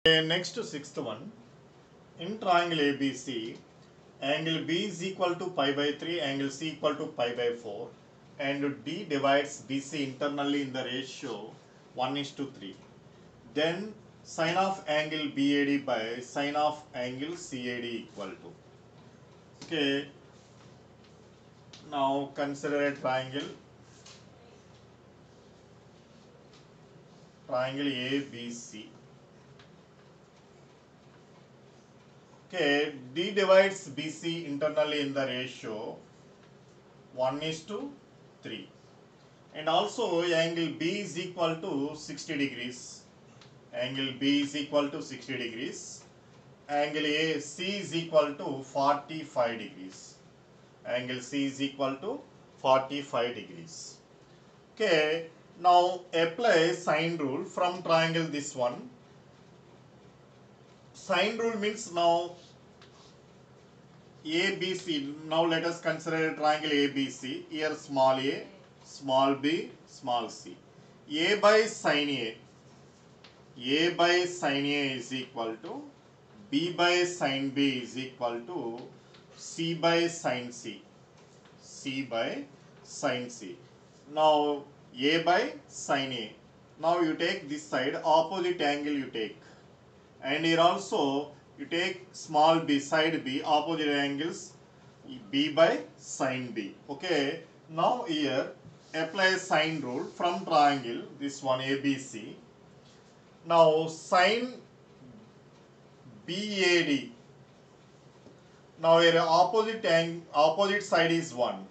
Okay, next sixth one. In triangle ABC, angle B is equal to pi by 3, angle C equal to pi by 4, and D divides BC internally in the ratio 1:3. Then sine of angle BAD by sine of angle CAD equal to. Okay, now consider a triangle ABC. Okay, D divides BC internally in the ratio 1:3. And also angle B is equal to 60 degrees. Angle B is equal to 60 degrees. Angle C is equal to 45 degrees. Angle C is equal to 45 degrees. Okay, now apply sine rule from triangle this one. Sine rule means now ABC. Now let us consider a triangle ABC. Here small a, small b, small c. A by sine A by sine A is equal to B by sine B is equal to C by sine C. C by sine C. Now A by sine A. Now you take this side, opposite angle you take. And here also you take small b, side B, opposite angles B by sine B. Okay. Now here apply sine rule from triangle, this one ABC. Now sine BAD. Now here opposite side is 1.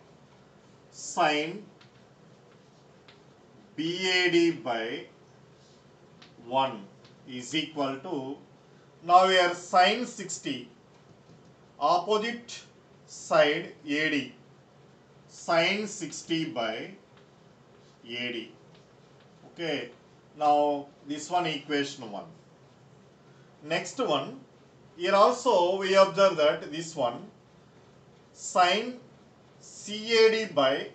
Sine BAD by 1 is equal to, now here sine 60, opposite side AD, sine 60 by AD. Okay. Now this one equation 1. Next one, here also we observe that this one sine CAD by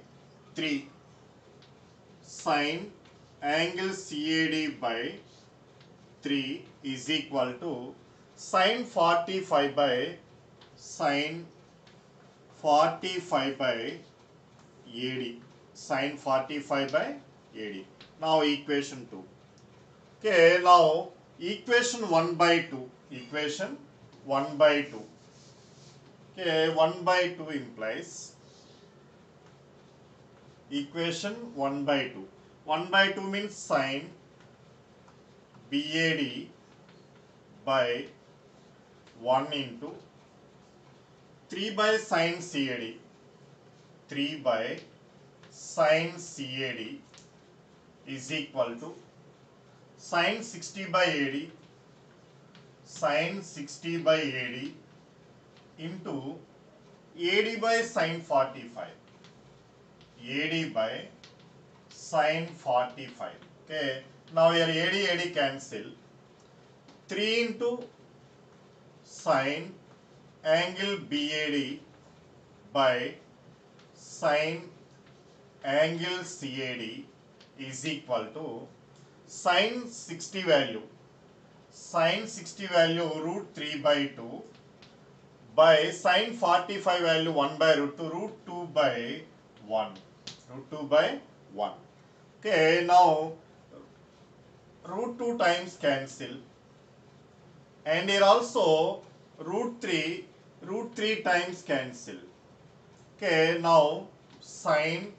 3, sine angle CAD by 3 is equal to sine 45 by sine 45 by AD, sine 45 by AD. Now equation 2. Okay, now equation 1 by 2. Equation 1 by 2. Okay, 1 by 2 implies equation 1 by 2. 1 by 2 means sine BAD by 1 into 3 by sine CAD. 3 by sine CAD is equal to sine 60 by AD, sine 60 by AD into AD by sine 45. AD by sine 45. Okay. Now here AD cancel. 3 into sine angle BAD by sine angle CAD is equal to sine 60 value. Sine 60 value root 3 by 2 by sine 45 value 1 by root 2, root 2 by 1. Root 2 by 1. Okay, now root 2 times cancel. And here also root 3 times cancel. Okay, now sine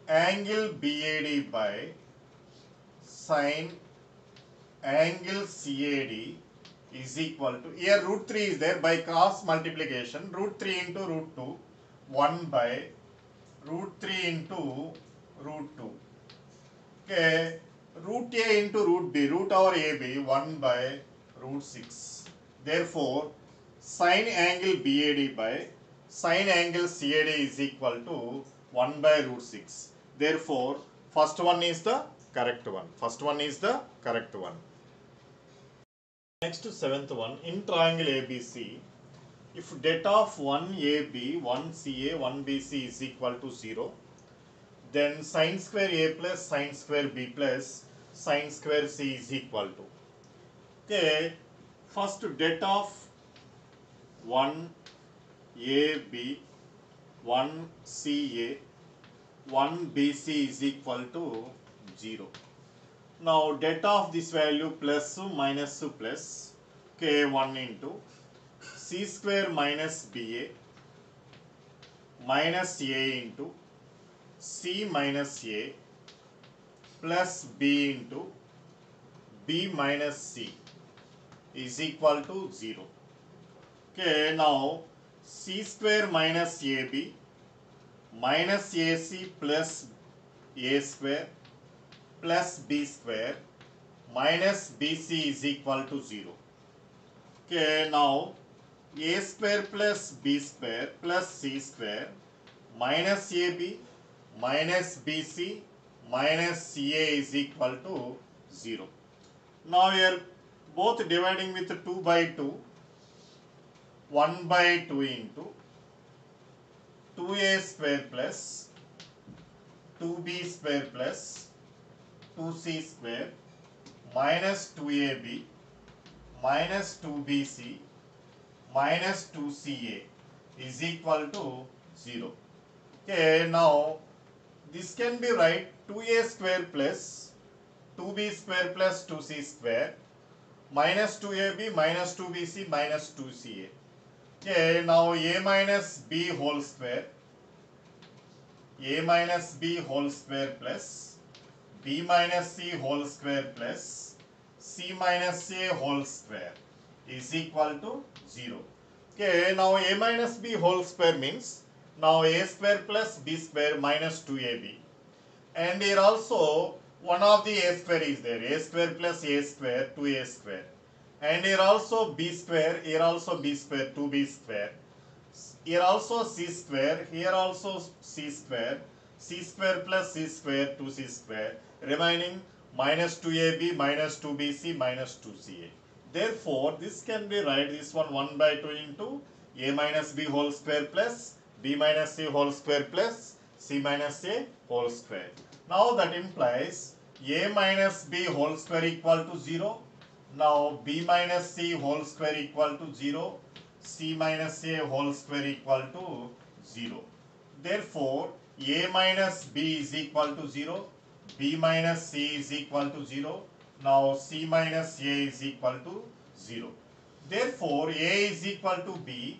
angle BAD by sine angle CAD is equal to, here root 3 is there, by cross multiplication, root 3 into root 2, 1 by root 3 into root 2. Okay, root A into root B, root over AB, 1 by root 6. Therefore, sine angle BAD by sine angle CAD is equal to 1 by root 6. Therefore, first one is the correct one. First one is the correct one. Next seventh one, in triangle ABC, if det of 1AB, 1CA, 1BC is equal to 0, then sine square A plus sine square B plus sine square C is equal to. Okay, first det of 1 AB, 1 CA, 1 BC is equal to 0. Now det of this value plus minus plus, okay, 1 into C square minus BA minus A into C minus A plus B into B minus C is equal to 0. Okay, now C square minus AB minus AC plus A square plus B square minus BC is equal to 0. Okay, now A square plus B square plus C square minus AB minus BC minus CA is equal to 0. Now we are both dividing with 2 by 2, 1 by 2 into 2A square plus 2B square plus 2C square minus 2AB minus 2BC minus 2CA is equal to 0. Okay, now this can be right 2A square plus 2B square plus 2C square minus 2AB minus 2BC minus 2CA. Okay, now A minus B whole square, A minus B whole square plus B minus C whole square plus C minus A whole square is equal to 0. Okay, now A minus B whole square means now A square plus B square minus 2AB. And here also one of the A square is there, A square plus A square 2A square. And here also B square, here also B square 2B square. Here also C square, here also C square plus C square 2C square, remaining minus 2AB minus 2BC minus 2CA. Therefore, this can be right, this one 1 by 2 into A minus B whole square plus B minus C whole square plus C minus A whole square. Now that implies A minus B whole square equal to 0. Now B minus C whole square equal to 0. C minus A whole square equal to 0. Therefore, A minus B is equal to 0. B minus C is equal to 0. Now C minus A is equal to 0. Therefore, A is equal to B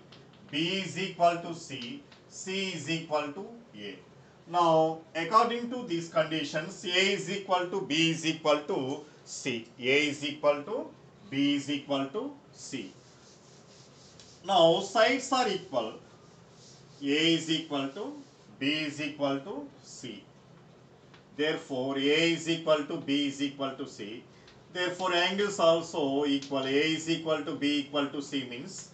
is equal to C is equal to A. Now, according to these conditions, A is equal to B is equal to C. A is equal to B is equal to C. Now, sides are equal. A is equal to B is equal to C. Therefore, A is equal to B is equal to C. Therefore, angles also equal. A is equal to B equal to C means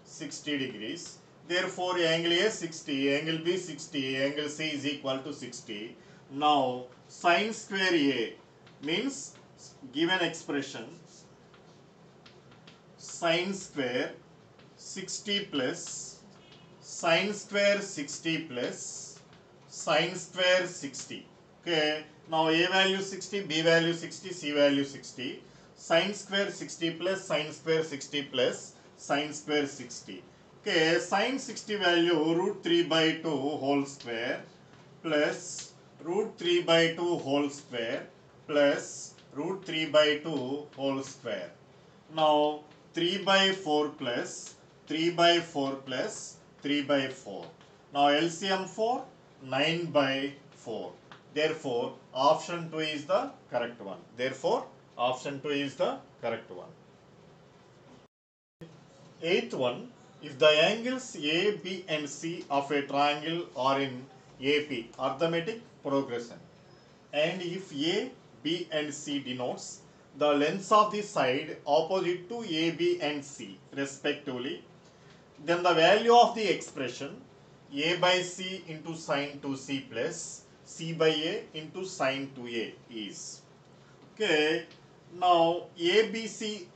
60 degrees. Therefore, angle A 60, angle B 60, angle C is equal to 60. Now, sine square A means given expression sine square 60 plus sine square 60 plus sine square 60. Okay, now A value 60, B value 60, C value 60. Sine square 60 plus sine square 60 plus sine square 60. Okay, sine 60 value root 3 by 2 whole square plus root 3 by 2 whole square plus root 3 by 2 whole square. Now 3 by 4 plus 3 by 4 plus 3 by 4. Now LCM 4, 9 by 4. Therefore, option 2 is the correct one. Therefore, option 2 is the correct one. Eighth one, if the angles A, B and C of a triangle are in AP, arithmetic progression, and if A, B and C denotes the lengths of the side opposite to A, B and C respectively, then the value of the expression A by C into sine 2C plus C by A into sine 2A is. Okay, now ABC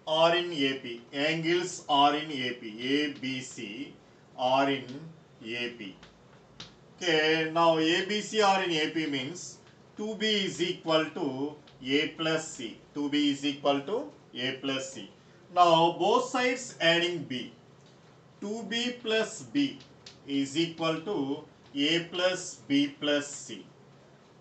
are in AP, angles are in AP, ABC are in AP. Okay, now ABC are in AP means 2B is equal to A plus C. 2B is equal to a plus c. Now both sides adding b. 2b plus b is equal to a plus b plus c.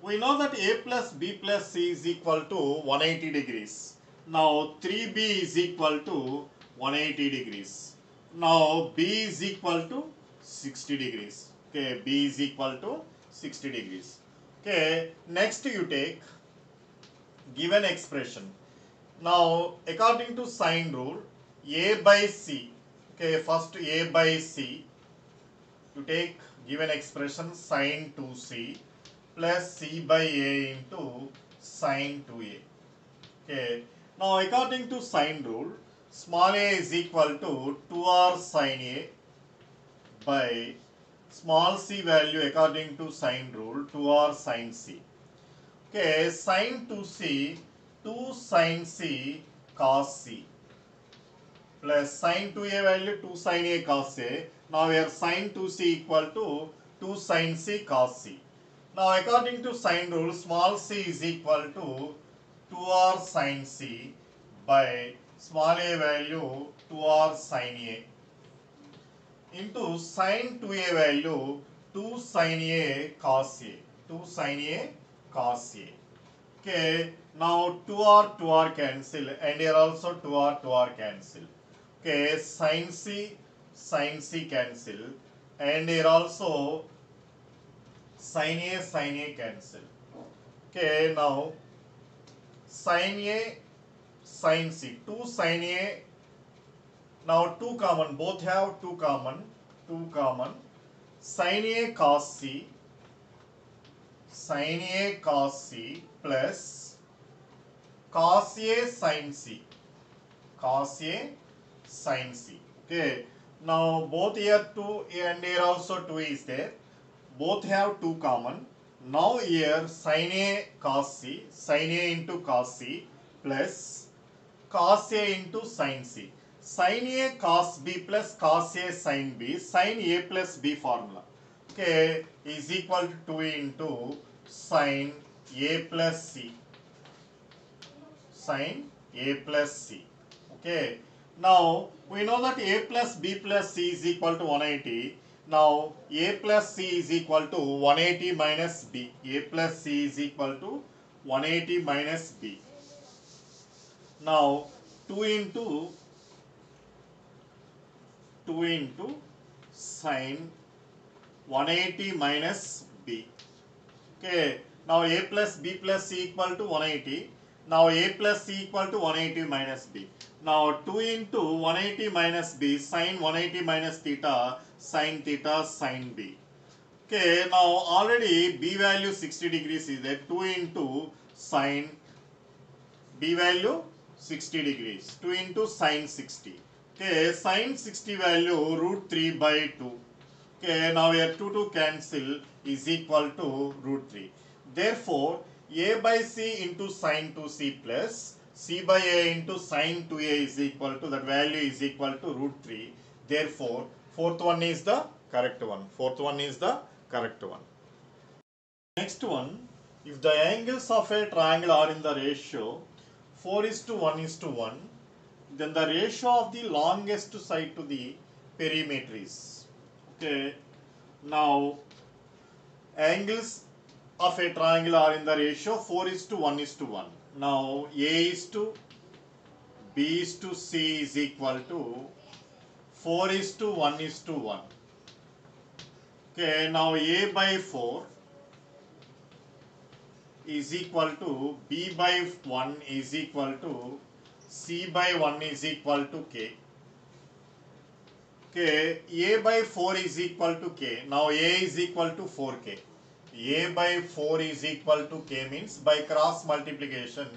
We know that a plus b plus c is equal to 180 degrees. Now 3b is equal to 180 degrees. Now b is equal to 60 degrees. Okay, b is equal to 60 degrees. Okay, next you take given expression. Now according to sine rule, a by c. Okay, first a by c. You take given expression sine 2c plus c by a into sine 2a. Okay. Now according to sine rule, small a is equal to 2r sine a by small c value according to sine rule 2r sine c. Okay, sine 2c 2 sine c cos c plus sine 2a value 2 sine a cos a. Now here sine 2c equal to 2 sine c cos c. Now according to sine rule, small c is equal to 2r sine c by small a value 2r sine a into sine 2a value 2 sine a cos a. 2 sine a cos a. Okay, now 2r cancel and here also 2r cancel. Okay, sine c cancel and here also sine a cancel. Okay, now sine a sine c, 2 sine a, now 2 common, both have 2 common, sine a cos c plus cos a sine c, okay. Now both here 2 and here also 2 is there, both have 2 common. Now here sine a cos c, sine a into cos c plus cos a into sine c. Sine a cos b plus cos a sine b, sine a plus b formula. Okay, is equal to 2 into sine a plus c. Sine a plus c. Okay. Now we know that a plus b plus c is equal to 180. Now a plus c is equal to 180 minus b. A plus c is equal to 180 minus b. Now 2 into sine 180 minus b. Okay. Now a plus b plus c equal to 180. Now a plus c equal to 180 minus b. Now 2 into 180 minus b, sine 180 minus theta, sine b. Okay, now already b value 60 degrees is there. 2 into sine b value 60 degrees. 2 into sine 60. Okay, sine 60 value root 3 by 2. Okay, now here 2 cancel is equal to root 3. Therefore, a by c into sine 2c plus c by a into sine 2a is equal to, that value is equal to root 3. Therefore, fourth one is the correct one. Next one, if the angles of a triangle are in the ratio 4:1:1, then the ratio of the longest side to the perimeter is. Okay, now angles of a triangle are in the ratio 4:1:1. Now A is to B is to C is equal to 4:1:1. Okay, now A by 4 is equal to B by 1 is equal to C by 1 is equal to K. Okay, A by 4 is equal to K. Now A is equal to 4K. A by 4 is equal to K means by cross multiplication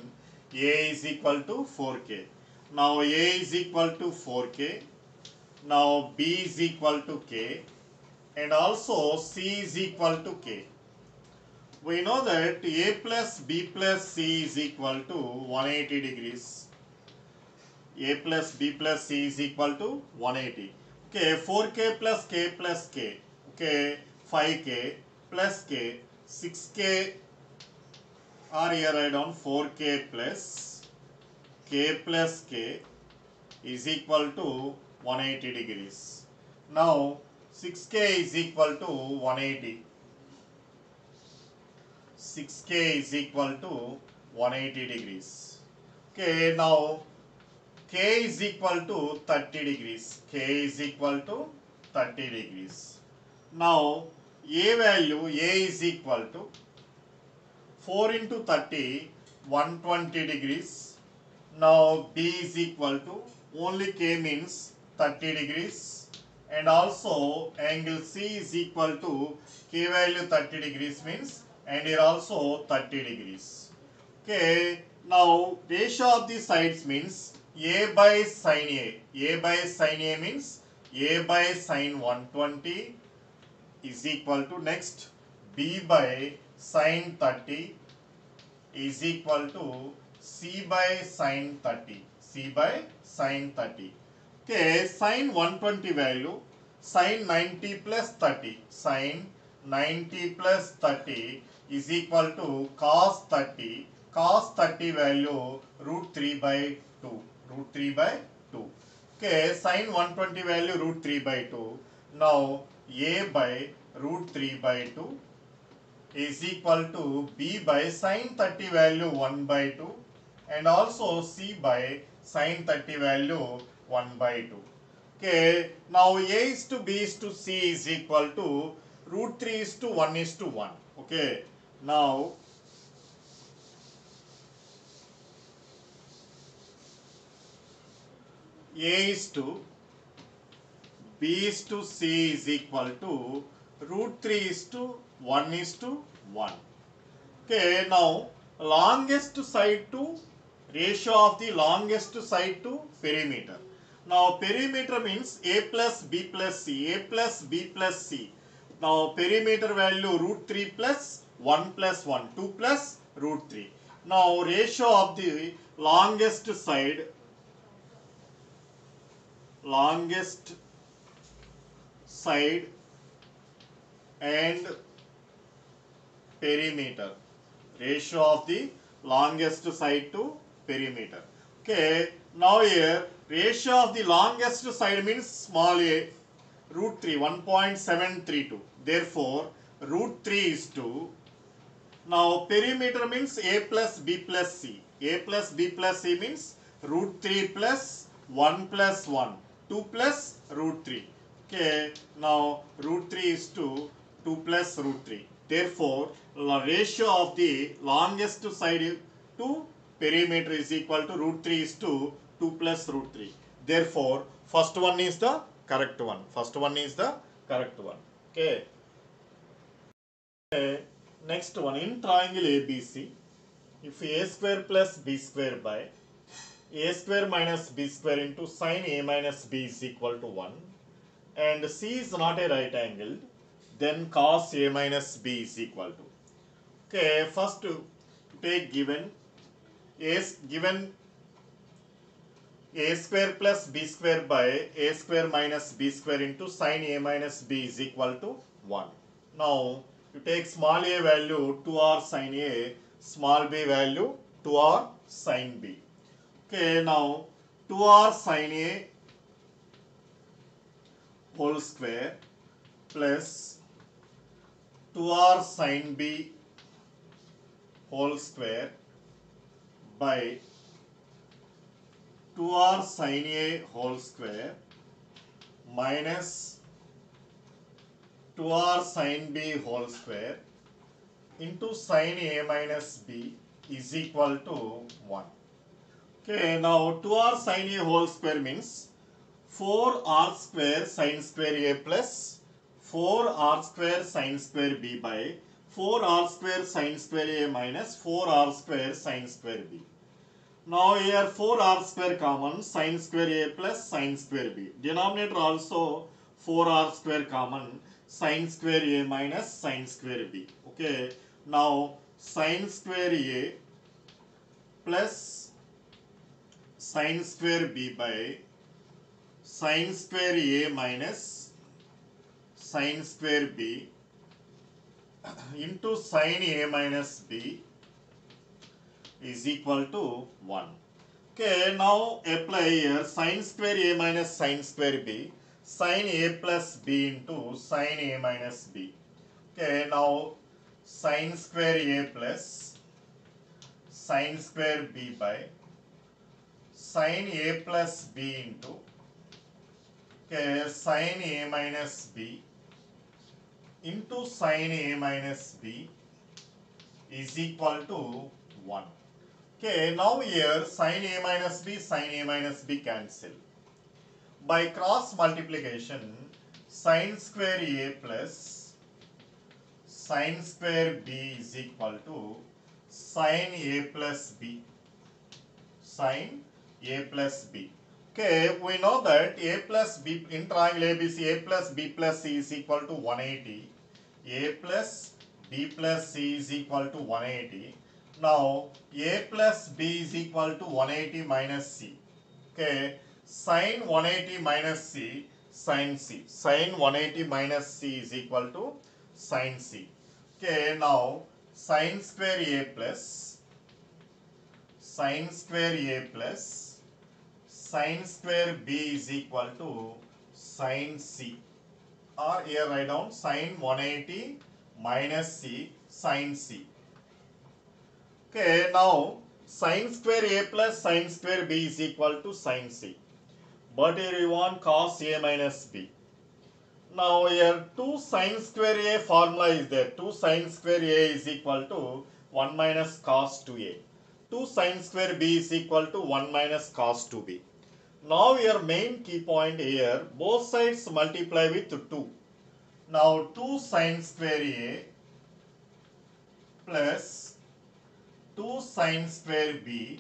A is equal to 4K. Now A is equal to 4K. Now B is equal to K and also C is equal to K. We know that A plus B plus C is equal to 180 degrees. A plus B plus C is equal to 180. Okay, 4K plus K plus K. Okay, 5K plus K, 6K, or here write down 4K plus k plus k is equal to 180 degrees. Now 6k is equal to 180. 6k is equal to 180 degrees. Okay, now k is equal to 30 degrees. K is equal to 30 degrees. Now a is equal to 4 into 30, 120 degrees. Now b is equal to, only k means 30 degrees, and also angle C is equal to k value 30 degrees means, and here also 30 degrees. Okay, now ratio of the sides means a by sin a. A by sin a means a by sin 120 is equal to, next b by sin 30 is equal to c by sin 30. C by sin 30. Okay, sin 120 value, sin 90 plus 30. Sin 90 plus 30 is equal to cos 30. Cos 30 value root 3 by 2. Root 3 by 2. Okay, sin 120 value root 3 by 2. Now a by root 3 by 2 is equal to b by sin 30 value 1 by 2, and also c by sin 30 value 1 by 2. Okay, now a is to b is to c is equal to root 3 is to 1 is to 1. Okay, now a is to b is to c is equal to root 3 is to 1 is to 1. Okay, now longest side to ratio of the longest side to perimeter. Now perimeter means a plus b plus c, a plus b plus c. Now perimeter value root 3 plus 1 plus 1, 2 plus root 3. Now ratio of the longest side and perimeter. Ratio of the longest side to perimeter. Okay, now here ratio of the longest side means small a, root 3, 1.732. Therefore, root 3 is to, now perimeter means a plus b plus c. A plus b plus c means root 3 plus 1 plus 1, 2 plus root 3. Okay, now root 3 is to 2 plus root 3. Therefore, the ratio of the longest side to perimeter is equal to root 3 is to 2 plus root 3. Therefore, first one is the correct one. First one is the correct one. Okay. Next one, in triangle ABC, if a square plus b square by a square minus b square into sin a minus b is equal to 1, and C is not a right angle, then cos a minus b is equal to. Okay, first to take given a square plus b square by a square minus b square into sin a minus b is equal to 1. Now you take small a value 2r sin a, small b value 2r sin b. Okay, now 2r sin a whole square plus 2r sin b whole square by 2r sin a whole square minus 2r sin b whole square into sin a minus b is equal to 1. Okay, now 2r sin a whole square means 4r square sin square a plus 4r square sin square b by 4r square sin square a minus 4r square sin square b. Now here 4r square common, sin square a plus sin square b. Denominator also 4r square common, sin square a minus sin square b. Okay, now sin square a plus sin square b by sin square a minus sin square b into sin a minus b is equal to 1. Okay, now apply here sin square a minus sin square b, sin a plus b into sin a minus b. Okay, now sin square a plus sin square b by sin a plus b into sin a minus b into sin a minus b is equal to 1. Okay, now here sin a minus b cancel. By cross multiplication, sin square a plus sin square b is equal to sin a plus b. Sin a plus b. Okay, we know that a plus b in triangle ABC, a plus b plus c is equal to 180. A plus b plus c is equal to 180. Now, a plus b is equal to 180 minus c. Okay, sin 180 minus c, sin c. Sin 180 minus c is equal to sin c. Okay, now sin square a plus sin square a plus sin square b is equal to sin c. Or here write down sin 180 minus c sin c. Okay, now sin square a plus sin square b is equal to sin c. But here you want cos a minus b. Now here 2 sin square a formula is there. 2 sin square a is equal to 1 minus cos 2a. 2 sin square b is equal to 1 minus cos 2b. Now your main key point here, both sides multiply with 2. Now 2 sin square a plus 2 sin square b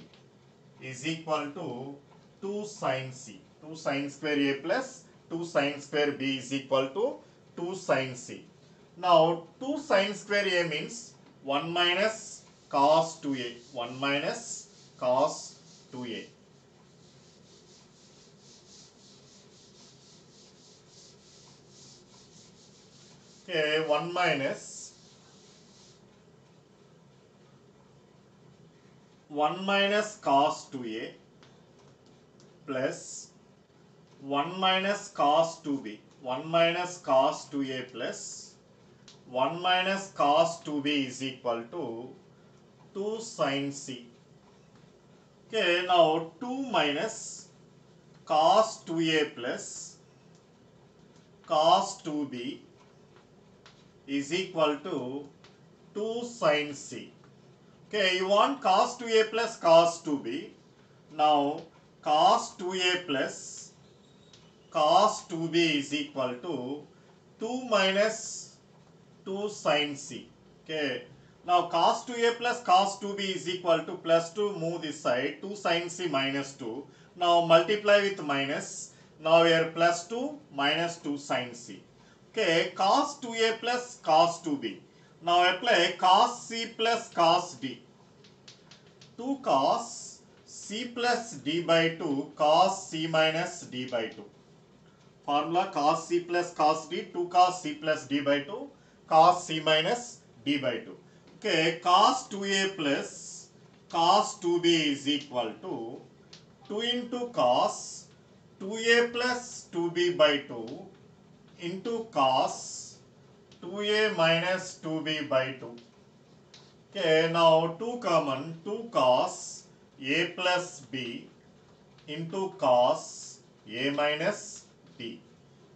is equal to 2 sin c. 2 sin square a plus 2 sin square b is equal to 2 sin c. Now 2 sin square a means 1 minus cos 2a. 1 minus cos 2a. Okay, 1 minus 1 minus cos 2a plus 1 minus cos 2b. 1 minus cos 2a plus 1 minus cos 2b is equal to 2 sin c. Okay, now 2 minus cos 2a plus cos 2b is equal to 2 sin c. Okay, you want cos 2a plus cos 2b. Now cos 2a plus cos 2b is equal to 2 minus 2 sin c. Okay. Now cos 2a plus cos 2b is equal to plus 2, move this side, 2 sin c minus 2. Now multiply with minus. Now here plus 2 minus 2 sin c. Okay, cos 2a plus cos 2b. Now apply cos c plus cos d. 2 cos c plus d by 2 cos c minus d by 2. Formula cos c plus cos d, 2 cos c plus d by 2 cos c minus d by 2. Okay, cos 2a plus cos 2b is equal to 2 into cos 2a plus 2b by 2 into cos 2a minus 2b by 2. Okay, now 2 common, 2 cos a plus b into cos a minus d.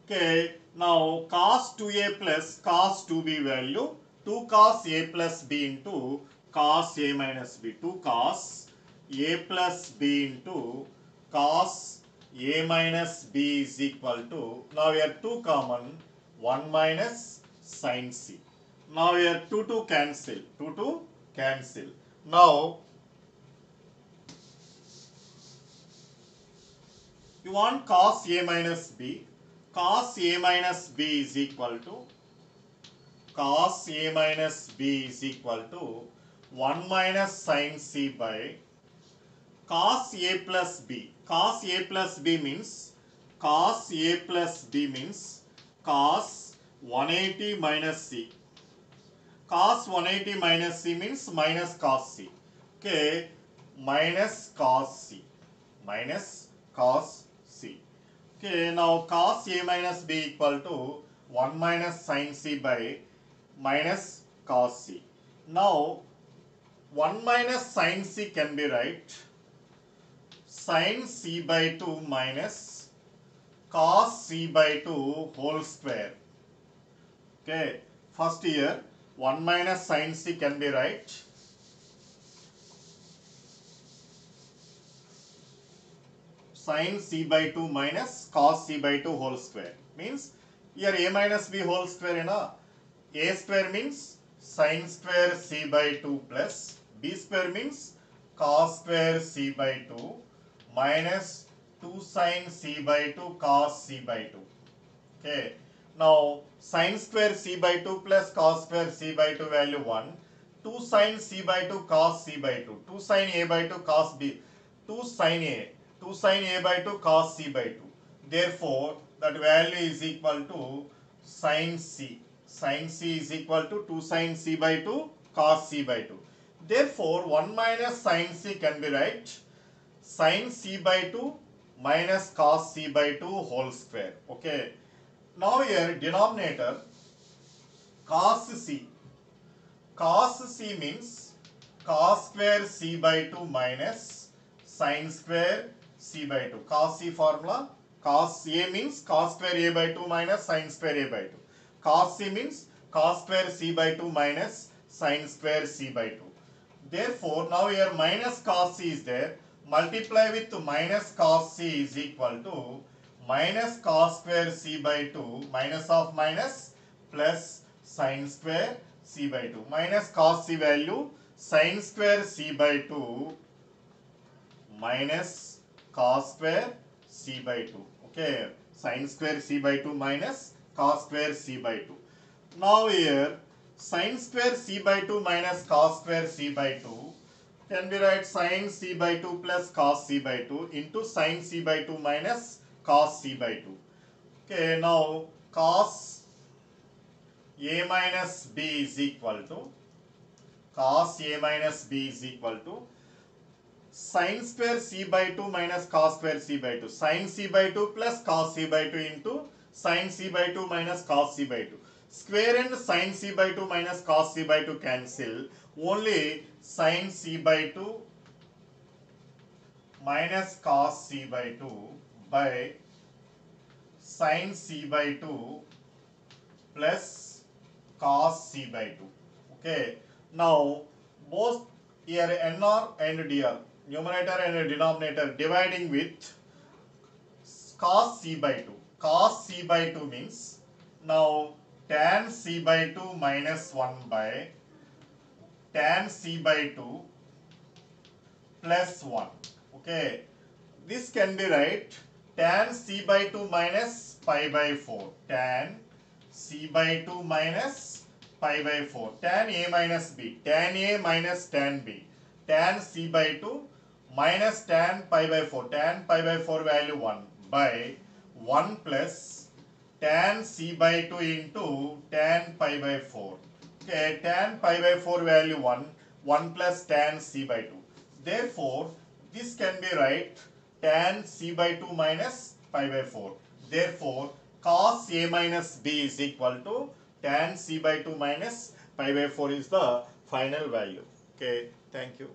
Okay, now cos 2a plus cos 2b value 2 cos a plus b into cos a minus b. 2 cos a plus b into cos a minus b is equal to, now here 2 common, 1 minus sin c. Now here 2 cancel, 2 cancel. Now you want cos a minus b. Cos a minus b is equal to cos a minus b is equal to 1 minus sin c by cos a plus b. Cos a plus b means cos a plus b means cos 180 minus c. Cos 180 minus c means minus cos c. Okay, minus cos c. minus cos c. Okay, now cos a minus b equal to 1 minus sin c by minus cos c. Now 1 minus sin c can be right sin c by 2 minus cos c by 2 whole square. Okay, first here 1 minus sin c can be right sin c by 2 minus cos c by 2 whole square. Means here a minus b whole square, a square means sin square c by 2 plus b square means cos square c by 2 minus 2 sin c by 2 cos c by 2. Okay. Now sin square c by 2 plus cos square c by 2 value 1. 2 sin c by 2 cos c by 2. 2 sin a by 2 cos b. 2 sin a. 2 sin a by 2 cos c by 2. Therefore, that value is equal to sin c. Sin c is equal to 2 sin c by 2 cos c by 2. Therefore, 1 minus sin c can be right sin c by 2 minus cos c by 2 whole square. Okay. Now here denominator cos c. Cos c means cos square c by 2 minus sin square c by 2. Cos c formula, cos a means cos square a by 2 minus sin square a by 2. Cos c means cos square c by 2 minus sin square c by 2. Therefore, now here minus cos c is there. Multiply with minus cos c is equal to minus cos square c by 2 minus of minus plus sin square c by 2. Minus cos c value sin square c by 2 minus cos square c by 2. Okay, sin square c by 2 minus cos square c by 2. Now here sin square c by 2 minus cos square c by 2 can be write sin c by 2 plus cos c by 2 into sin c by 2 minus cos c by 2. Okay, now cos a minus b is equal to cos a minus b is equal to sin square c by 2 minus cos square c by 2. Sin c by 2 plus cos c by 2 into sin c by 2 minus cos c by 2. Square and sin c by 2 minus cos c by 2 cancel. Only sin c by 2 minus cos c by 2 by sin c by 2 plus cos c by 2. Okay. Now both here nr and dr, numerator and denominator, dividing with cos c by 2. Cos c by 2 means now tan c by 2 minus 1 by tan c by 2 plus 1. Okay. This can be right tan c by 2 minus pi by 4. Tan c by 2 minus pi by 4. Tan a minus b. Tan a minus tan b. Tan c by 2 minus tan pi by 4. Tan pi by 4 value 1 by 1 plus tan c by 2 into tan pi by 4. Okay, tan pi by 4 value 1, 1 plus tan c by 2. Therefore, this can be right tan c by 2 minus pi by 4. Therefore, cos a minus b is equal to tan c by 2 minus pi by 4 is the final value. Okay, thank you.